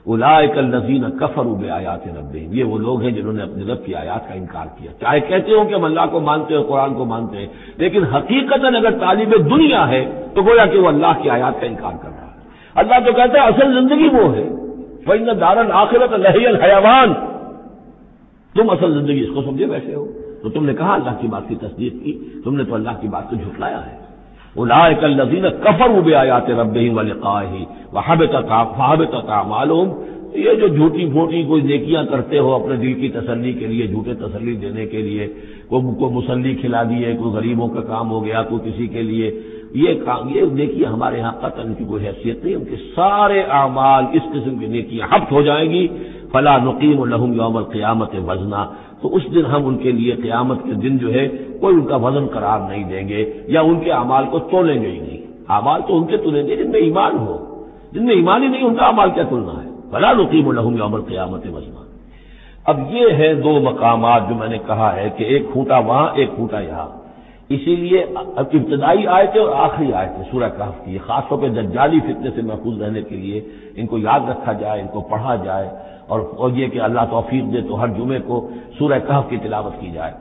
اولئک الذین کفروا بآیات ربہم، یہ وہ لوگ ہیں جنہوں نے اپنے رب کی آیات کا انکار کیا، چاہے کہتے ہوں کہ ہم اللہ کو مانتے ہیں، قرآن کو مانتے ہیں، لیکن حقیقتاً اگر طالب دنیا ہے تو گویا کہ وہ اللہ کی آیات کا انکار کر رہا ہے۔ اللہ تو کہتا ہے اصل زندگی وہ ہے، فإن دار الآخرۃ لہی الحیوان، تم اصل زندگی اس کو سمجھے بیٹھے ہو، تو تم نے کہا اللہ کی بات کی تصدیق کی، تم نے تو اللہ کی بات کو جھٹلایا ہے۔ اولئک الذین کفروا بآیات ربہم ولقائہ وحبطت اعمالہم، یہ جو جھوٹی پھوٹی کوئی نیکیاں کرتے ہو اپنے دل کی تسلی کے لیے، جھوٹے تسلی دینے کے لیے، کوئی مسلی کھلا دیے، کوئی غریبوں کا کام ہو گیا، کوئی کسی کے لیے یہ کام، یہ نیکیاں ہمارے ہاں قطعاً کی کوئی حیثیت نہیں، ان کے سارے اعمال اس قسم کی نیکیاں حبط ہو جائیں گی۔ فلا نقیم لہم یوم القیامت وزنا، تو اس دن ہم ان کے لیے قیامت کے دن جو ہے کوئی ان کا وزن قرار نہیں دیں گے یا ان کے اعمال کو تولیں گے ہی نہیں۔ اعمال تو ان کے تلیں گے جن میں ایمان ہو، جن میں ایمان ہی نہیں ان کا اعمال کیا تلنا ہے؟ فلا نقیم لہم یوم القیامت وزنا۔ اب یہ ہے 2 مقامات جو میں نے کہا ہے کہ ایک کھوٹا وہاں ایک کھوٹا یہاں، اسی لیے ابتدائی آیتیں اور آخری آیتیں سورہ کہف کی خاص طور پہ دجالی فتنے سے محفوظ رہنے کے لیے ان کو یاد رکھا جائے، ان کو پڑھا جائے، اور یہ کہ اللہ توفیق دے تو ہر جمعے کو سورہ کہف کی تلاوت کی جائے۔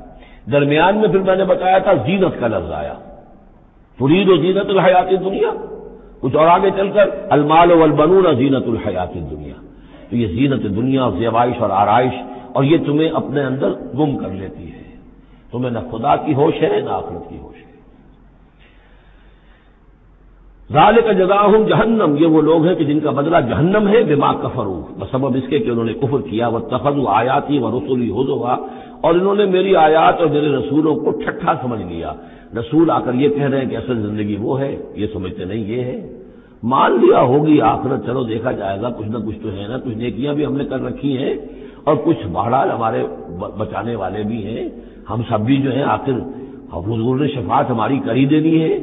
درمیان میں پھر میں نے بتایا تھا زینت کا لفظ آیا، ترید و زینت الحیات الدنیا، کچھ اور آگے چل کر المال والبنون زینت الحیات الدنیا، تو یہ زینت دنیا، زیبائش اور آرائش، اور یہ تمہیں اپنے اندر گم کر لیتی ہے، تمہیں نہ خدا کی ہوش ہے نہ آخرت کی ہوش ہے۔ ذالک جزاؤہم جہنم، یہ وہ لوگ ہیں کہ جن کا بدلہ جہنم ہے، بما کفروا، بسبب اس کے کہ انہوں نے کفر کیا، واتخذوا آیاتی ورسلی ہزوا، اور انہوں نے میری آیات اور میرے رسولوں کو ٹھٹھا سمجھ لیا۔ رسول آ کر یہ کہہ رہے ہیں کہ اصل زندگی وہ ہے، یہ سمجھتے نہیں یہ ہے، مان لیا ہوگی آخرت، چلو دیکھا جائے گا، کچھ نہ کچھ تو ہے نا، کچھ نیکیاں بھی ہم نے کر رکھی ہیں اور کچھ بہرحال ہمارے بچانے والے بھی ہیں، ہم سب بھی جو ہیں آخر حضور نے شفاعت ہماری کر ہی دینی ہے۔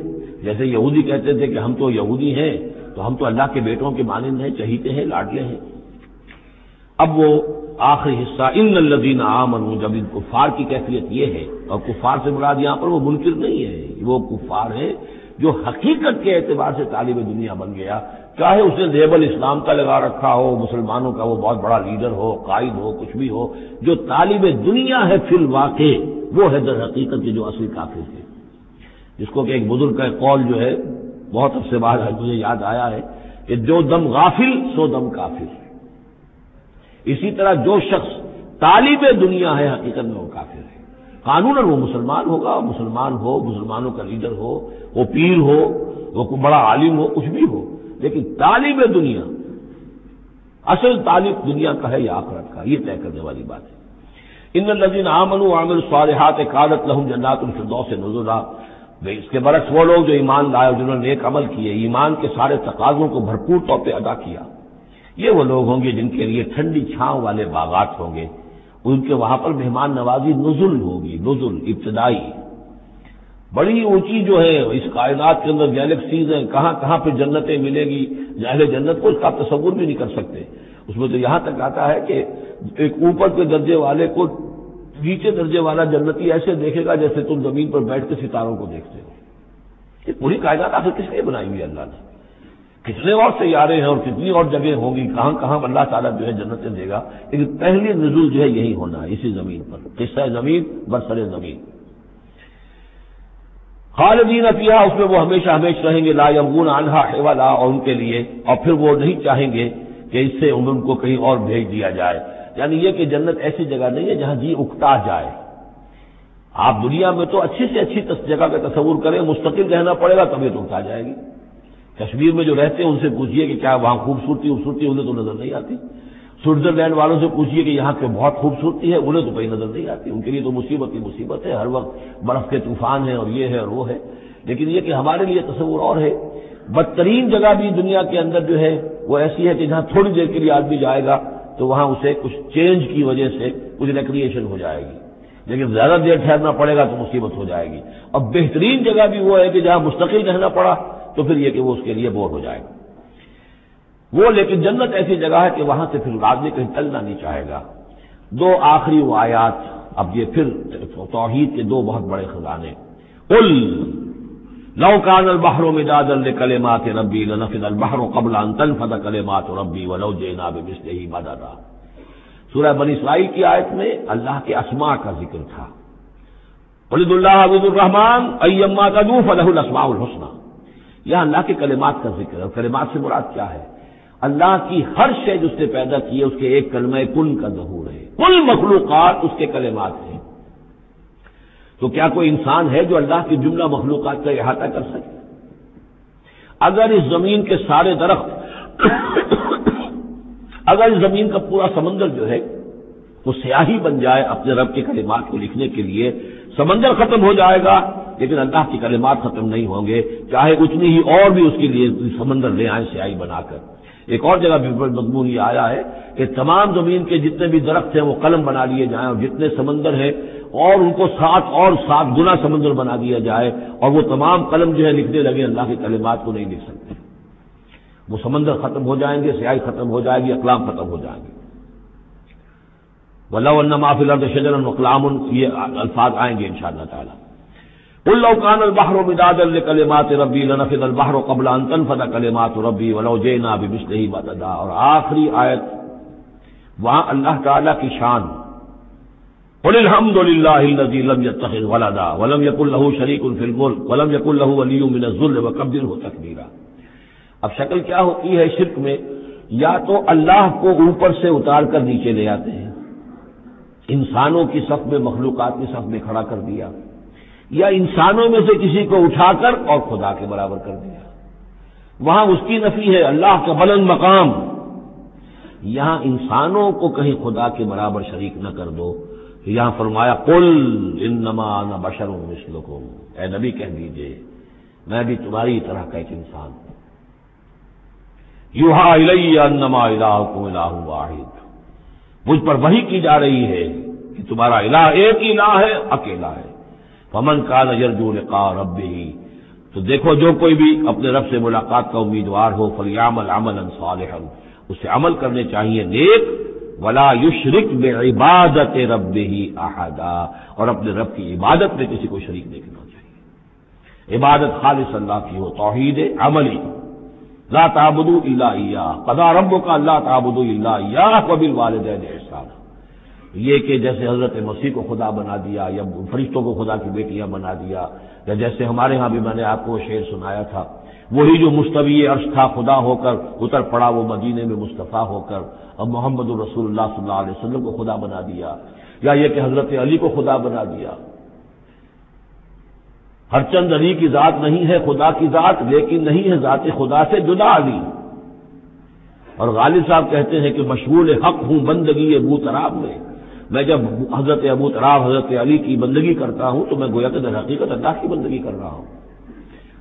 جیسے یہودی کہتے تھے کہ ہم تو یہودی ہیں تو ہم تو اللہ کے بیٹوں کے مانند ہیں، چہیتے ہیں، لاڈلے ہیں۔ اب وہ آخری حصہ ان الذین آمنوا، جب ان کفار کی کیفیت یہ ہے، اور کفار سے مراد یہاں پر وہ منکر نہیں ہے، وہ کفار ہیں جو حقیقت کے اعتبار سے طالب دنیا بن گیا، چاہے اس نے لیبل اسلام کا لگا رکھا ہو، مسلمانوں کا وہ بہت بڑا لیڈر ہو، قائد ہو، کچھ بھی ہو، جو طالب دنیا ہے فی الواقع وہ ہے در حقیقت کے جو اصلی کافر ہے، جس کو کہ ایک بزرگ کا قول جو ہے بہت عرصے بعد مجھے یاد آیا ہے کہ جو دم غافل سو دم کافر۔ اسی طرح جو شخص طالب دنیا ہے حقیقت میں وہ کافر ہے۔ قانوناً وہ مسلمان ہوگا، مسلمان ہو، مسلمانوں کا لیڈر ہو، وہ پیر ہو، وہ کوئی بڑا عالم ہو، کچھ بھی ہو، لیکن طالب دنیا، اصل طالب دنیا کا ہے یا آخرت کا، یہ طے کرنے والی بات ہے۔ ان الذین آمنوا وعملوا الصالحات کانت لهم جنات الفردوس نزلا، اس کے برعکس وہ لوگ جو ایمان لائے اور جنہوں نے نیک عمل کیے، ایمان کے سارے تقاضوں کو بھرپور طور پہ ادا کیا، یہ وہ لوگ ہوں گے جن کے لیے ٹھنڈی چھاؤں والے باغات ہوں گے، ان کے وہاں پر مہمان نوازی نزل ہوگی، نزل ابتدائی، بڑی اونچی جو ہے اس کائنات کے اندر گیلیکسیز ہیں، کہاں کہاں پہ جنتیں ملیں گی، اہل جنت کو اس کا تصور بھی نہیں کر سکتے۔ اس میں تو یہاں تک آتا ہے کہ ایک اوپر کے درجے والے کو نیچے درجے والا جنتی ایسے دیکھے گا جیسے تم زمین پر بیٹھ کے ستاروں کو دیکھتے ہو۔ یہ پوری کائنات آخر کس لیے بنائی ہوئی اللہ نے؟ کتنے اور سیارے ہیں اور کتنی اور جگہ ہوں گی، کہاں کہاں اللہ تعالیٰ جو ہے جنتیں دے گا، لیکن پہلی نزول جو ہے یہی ہونا ہے، اسی زمین پر، قصہ زمین برسر زمین۔ خالدین فیہا، اس میں وہ ہمیشہ ہمیشہ رہیں گے، لا یبغون عنہا حولا، اور ان کے لیے اور پھر وہ نہیں چاہیں گے کہ اس سے ان کو کہیں اور بھیج دیا جائے، یعنی یہ کہ جنت ایسی جگہ نہیں ہے جہاں جی اکتا جائے۔ آپ دنیا میں تو اچھی سے اچھی جگہ کا تصور کریں، مستقل رہنا پڑے گا طبیعت اکتا جائے گی۔ کشمیر میں جو رہتے ہیں ان سے پوچھئے کہ کیا وہاں خوبصورتی انہیں تو نظر نہیں آتی، سوئٹزرلینڈ والوں سے پوچھئے کہ یہاں پہ بہت خوبصورتی ہے، انہیں تو کہیں نظر نہیں آتی، ان کے لیے تو مصیبت ہی مصیبت ہے، ہر وقت برف کے طوفان ہیں اور یہ ہے اور وہ ہے، لیکن یہ کہ ہمارے لیے تصور اور ہے۔ بدترین جگہ بھی دنیا کے اندر جو ہے وہ ایسی ہے کہ جہاں تھوڑی دیر کے لیے آدمی جائے گا تو وہاں اسے کچھ چینج کی وجہ سے کچھ ریکریشن ہو جائے گی، لیکن زیادہ دیر ٹھہرنا پڑے گا تو مصیبت ہو جائے گی۔ اب بہترین جگہ بھی وہ ہے کہ جہاں مستقل رہنا پڑا تو پھر یہ کہ وہ اس کے لیے بور ہو جائے گا وہ، لیکن جنت ایسی جگہ ہے کہ وہاں سے پھر آدمی کہیں ٹلنا نہیں چاہے گا۔ دو آخری وہ آیات، اب یہ پھر توحید کے دو بہت بڑے خزانے۔ قل لو كان البحر مدادا لكلمات ربي لنفد البحر قبل ان تنفد كلمات ربي ولو جئنا بمثله مددا۔ سورہ بنی اسرائیل کی آیت میں اللہ کے اسماء کا ذکر تھا، قل ادعوا الله عبد الرحمن ايما تدعوا فله الاسماء الحسنى، یہاں اللہ کے کلمات کا ذکر ہے، اور کلمات سے مراد کیا ہے؟ اللہ کی ہر شے جس نے پیدا کی ہے اس کے ایک کلمہ کن کا ظہور ہے، کل مخلوقات اس کے کلمات ہیں۔ تو کیا کوئی انسان ہے جو اللہ کی جملہ مخلوقات کا احاطہ کر سکے؟ اگر اس زمین کے سارے درخت اگر اس زمین کا پورا سمندر جو ہے وہ سیاہی بن جائے اپنے رب کے کلمات کو لکھنے کے لیے، سمندر ختم ہو جائے گا لیکن اللہ کی کلمات ختم نہیں ہوں گے، چاہے اتنی ہی اور بھی اس کے لیے سمندر لے آئیں سیاہی بنا کر۔ ایک اور جگہ بھی مضمون یہ آیا ہے کہ تمام زمین کے جتنے بھی درخت ہیں وہ قلم بنا لیے جائیں، اور جتنے سمندر ہیں اور ان کو 7 گنا سمندر بنا دیا جائے، اور وہ تمام قلم جو ہے لکھنے لگے اللہ کی کلمات کو نہیں لکھ سکتے، وہ سمندر ختم ہو جائیں گے، سیاہی ختم ہو جائے گی، اقلام ختم ہو جائیں گے۔ وَلَوْ أَنَّ مَا فِي الْأَرْضِ شَجَرٌ وَأَقْلَامٌ، یہ الفاظ آئیں گے انشاءاللہ تعالی۔ قل لو كان البحر مدادا لكلمات ربي لنفد البحر قبل ان تنفد كلمات ربي ولو جئنا بمثله مددا۔ اور آخری آیت وہاں اللہ تعالی کی شان، قل الحمد لله الذي لم يتخذ ولدا ولم يكن له شريك في الملك ولم يكن له ولي من الذل وكبره تكبيرا۔ اب شکل کیا ہوتی ہے شرک میں؟ یا تو اللہ کو اوپر سے اتار کر نیچے لے آتے ہیں، انسانوں کی صف میں، مخلوقات کی صف میں کھڑا کر دیا، یا انسانوں میں سے کسی کو اٹھا کر اور خدا کے برابر کر دیا، وہاں اس کی نفی ہے، اللہ کا بلند مقام۔ یہاں انسانوں کو کہیں خدا کے برابر شریک نہ کر دو، یہاں فرمایا قل انما انا بشر مثلکم، اے نبی کہہ دیجئے میں بھی تمہاری طرح کا ایک انسان ہوں۔ یوحا الی انما الہکم الہ واحد، مجھ پر وحی کی جا رہی ہے کہ تمہارا الہ ایک ہی الہ ہے، اکیلا ہے۔ فمن کان یرجو لقاء ربہ، تو دیکھو جو کوئی بھی اپنے رب سے ملاقات کا امیدوار ہو، فلیعمل عملا صالحا، اسے عمل کرنے چاہیے نیک، ولا یشرک بعبادت ربہ احدا، اور اپنے رب کی عبادت میں کسی کو شریک نہیں کرنا چاہیے۔ عبادت خالص اللہ کی ہو، توحید عملی، لا تعبدوا الا اياه، قضى ربك الا تعبدوا الا اياه وبالوالدين احسانا. یہ کہ جیسے حضرت مسیح کو خدا بنا دیا یا فرشتوں کو خدا کی بیٹیاں بنا دیا، یا جیسے ہمارے ہاں بھی میں نے آپ کو شعر سنایا تھا، وہی جو مستوی عرش تھا خدا ہو کر اتر پڑا وہ مدینے میں مصطفیٰ ہو کر، اب محمد الرسول اللہ صلی اللہ علیہ وسلم کو خدا بنا دیا، یا یہ کہ حضرت علی کو خدا بنا دیا. ہر چند علی کی ذات نہیں ہے خدا کی ذات، لیکن نہیں ہے ذات خدا سے جدا علی. اور غالب صاحب کہتے ہیں کہ مشغول حق ہوں بندگی ابو تراب میں جب حضرت ابو تراب حضرت علی کی بندگی کرتا ہوں تو میں گویا کہ در حقیقت اللہ کی بندگی کر رہا ہوں.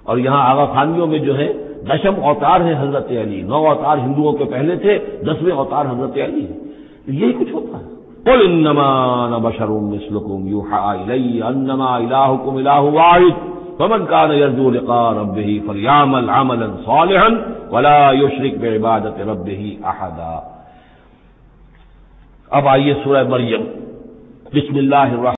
اور یہاں آغا خانیوں میں جو ہے 10 اوتار ہیں حضرت علی، 9 اوتار ہندوؤں کے پہلے تھے، 10ویں اوتار حضرت علی ہے. یہی کچھ ہوتا ہے. قل انما انا بشر مثلكم يوحى الي انما الهكم اله واحد فمن كان يرجو لقاء ربه فليعمل عملا صالحا ولا يشرك بعبادة ربه احدا. اب آئیے سورہ مریم. بسم اللہ الرحمن